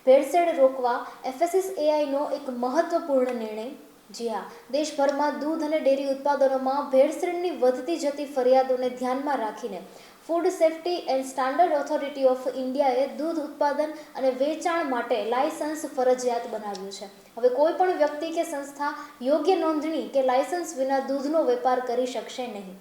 ભેળસેળ રોકવા FSSAIનો એક મહત્વપૂર્ણ નિર્ણય। જી હા, દેશભરમાં દૂધ અને ડેરી ઉત્પાદનોમાં ભેળસેળની વધતી જતી ફરિયાદોને ધ્યાનમાં રાખીને food safety and standard authority of ઇન્ડિયાએ દૂધ ઉત્પાદન અને વેચાણ માટે લાયસન્સ ફરજિયાત બનાવ્યું છે। હવે કોઈ પણ વ્યક્તિ કે સંસ્થા યોગ્ય નોંધણી કે લાયસન્સ વિના દૂધનો વેપાર કરી શકશે નહીં।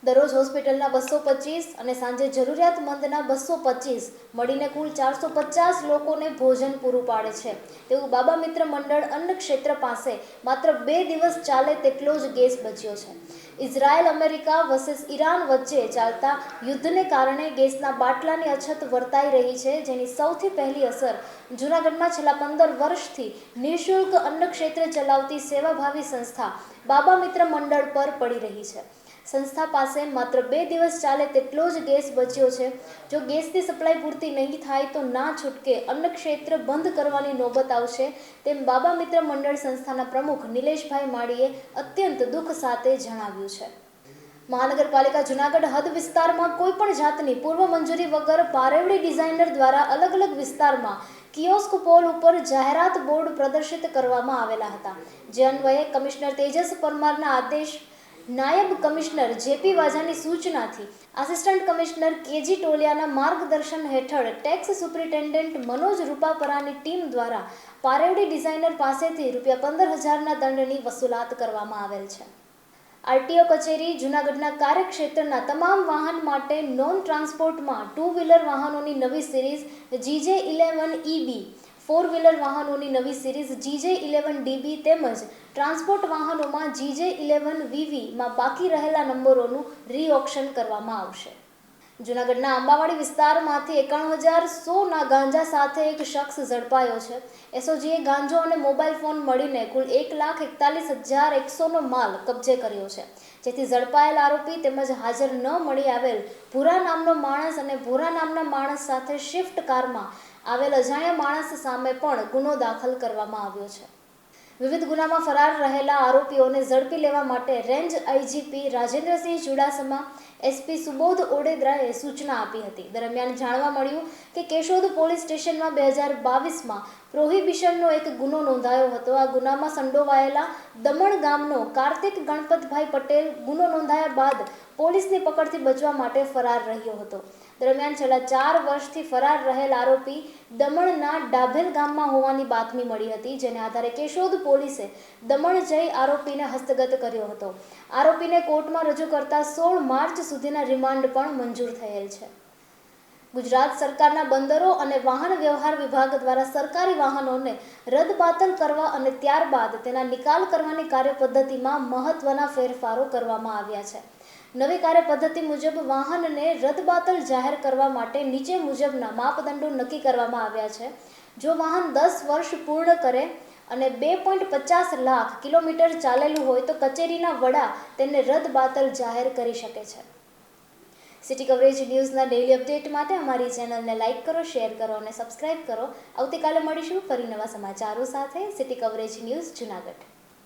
દરરોજ હોસ્પિટલના 225 અને સાંજે જરૂરિયાતમંદના 225 મળીને કુલ 450 લોકોને ભોજન પૂરું પાડે છે તેવું બાબા મિત્ર મંડળ અન્ન ક્ષેત્ર પાસે માત્ર 2 દિવસ ચાલે તેટલો જ ગેસ બચ્યો છે। ઇઝરાયલ અમેરિકા વર્સેસ ઈરાન વચ્ચે ચાલતા યુદ્ધને કારણે ગેસના બાટલાની અછત વર્તાઈ રહી છે, જેની સૌથી પહેલી અસર જૂનાગઢમાં છેલ્લા 15 વર્ષથી નિઃશુલ્ક અન્ન ક્ષેત્ર ચલાવતી સેવાભાવી સંસ્થા બાબા મિત્ર મંડળ પર પડી રહી છે। સંસ્થા પાસે માત્ર 2 દિવસ ચાલે તેટલો જ ગેસ બચ્યો છે। જો ગેસની સપ્લાય પૂરતી નહીં થાય તો ના છૂટકે અન્ન ક્ષેત્ર બંધ કરવાની નોબત આવશે તેમ બાબા મિત્ર મંડળ સંસ્થાના પ્રમુખ નિલેશભાઈ માળીએ અત્યંત દુઃખ સાથે જણાવ્યું છે। મહાનગરપાલિકા જૂનાગઢ હદ વિસ્તારમાં કોઈપણ જાતની પૂર્વ મંજૂરી વગર પારેવડી ડિઝાઇનર દ્વારા અલગ અલગ વિસ્તારમાં કિયોસ્ક પોલ ઉપર જાહેરાત બોર્ડ પ્રદર્શિત કરવામાં આવેલા હતા, જે અન્વયે કમિશનર તેજસ પરમારના આદેશ, નાયબ કમિશનર JP વાઝાની સૂચનાથી આસિસ્ટન્ટ કમિશનર KG ટોલિયાના માર્ગદર્શન હેઠળ ટેક્સ સુપ્રિન્ટેન્ડન્ટ મનોજ રૂપાપરાની ટીમ દ્વારા પારેવડી ડિઝાઇનર પાસેથી ₹15,000ના દંડની વસૂલાત કરવામાં આવેલ છે। RTO કચેરી જૂનાગઢના કાર્યક્ષેત્રના તમામ વાહન માટે નોન ટ્રાન્સપોર્ટમાં 2 વ્હીલર વાહનોની નવી સિરીઝ GJ11EB, 4 વ્હીલર વાહનોની નવી સિરીઝ GJ11DB તેમજ ટ્રાન્સપોર્ટ વાહનોમાં GJ11VV માં બાકી રહેલા નંબરોનું રી-ઓક્શન કરવામાં આવશે। જૂનાગઢના આંબાવાડી વિસ્તારમાંથી 91,100ના ગાંજા સાથે એક શખ્સ ઝડપાયો છે। SOGએ ગાંજો અને મોબાઈલ ફોન મળીને કુલ 1,41,100નો માલ કબજે કર્યો છે, જેથી ઝડપાયેલ આરોપી તેમજ હાજર ન મળી આવેલ ભૂરા નામનો માણસ અને ભૂરા નામના માણસ સાથે શિફ્ટ કારમાં આવેલ અજાણ્યા માણસ સામે પણ ગુનો દાખલ કરવામાં આવ્યો છે। વિવિધ ગુનામાં ફરાર રહેલા આરોપીઓને ઝડપી લેવા માટે range IGP Rajendrasinh Chudasama, SP Subodh ઓડેદરાએ સૂચના આપી હતી। દરમિયાન જાણવા મળ્યું કે કેશોદ પોલીસ સ્ટેશનમાં 2022માં પ્રોહિબિશનનો એક ગુનો નોંધાયો હતો। આ ગુનામાં સંડોવાયેલા દમણ ગામનો કાર્તિક ગણપતભાઈ પટેલ ગુનો નોંધાયા બાદ પોલીસની પકડથી બચવા માટે ફરાર રહ્યો હતો। દરમિયાન છેલ્લા 4 વર્ષથી ફરાર રહેલ આરોપી દમણના ડાભેલ ગામમાં હોવાની બાતમી મળી હતી, જેને આધારે કેશોદ પોલીસે દમણ જઈ આરોપીને હસ્તગત કર્યો હતો। આરોપીને કોર્ટમાં રજૂ કરતા 16 માર્ચ સુધીના રિમાન્ડ પણ મંજૂર થયેલ છે। ગુજરાત સરકારના બંદરો અને વાહન વ્યવહાર વિભાગ દ્વારા સરકારી વાહનોને રદબાતલ કરવા અને ત્યારબાદ તેના નિકાલ કરવાની કાર્યપદ્ધતિમાં મહત્વના ફેરફારો કરવામાં આવ્યા છે। નવી કાર્યપદ્ધતિ મુજબ વાહનને રદબાતલ જાહેર કરવા માટે નીચે મુજબના માપદંડો નક્કી કરવામાં આવ્યા છે। જો વાહન 10 વર્ષ પૂર્ણ કરે અને 2.50 લાખ કિલોમીટર ચાલેલું હોય તો કચેરીના વડા તેને રદબાતલ જાહેર કરી શકે છે। સિટી કવરેજ ન્યૂઝના ડેઇલી અપડેટ માટે અમારી ચેનલને લાઇક કરો, શેર કરો અને સબસ્ક્રાઇબ કરો। આવતીકાલે મળીશું ફરી નવા સમાચારો સાથે। City coverage news Junagadh.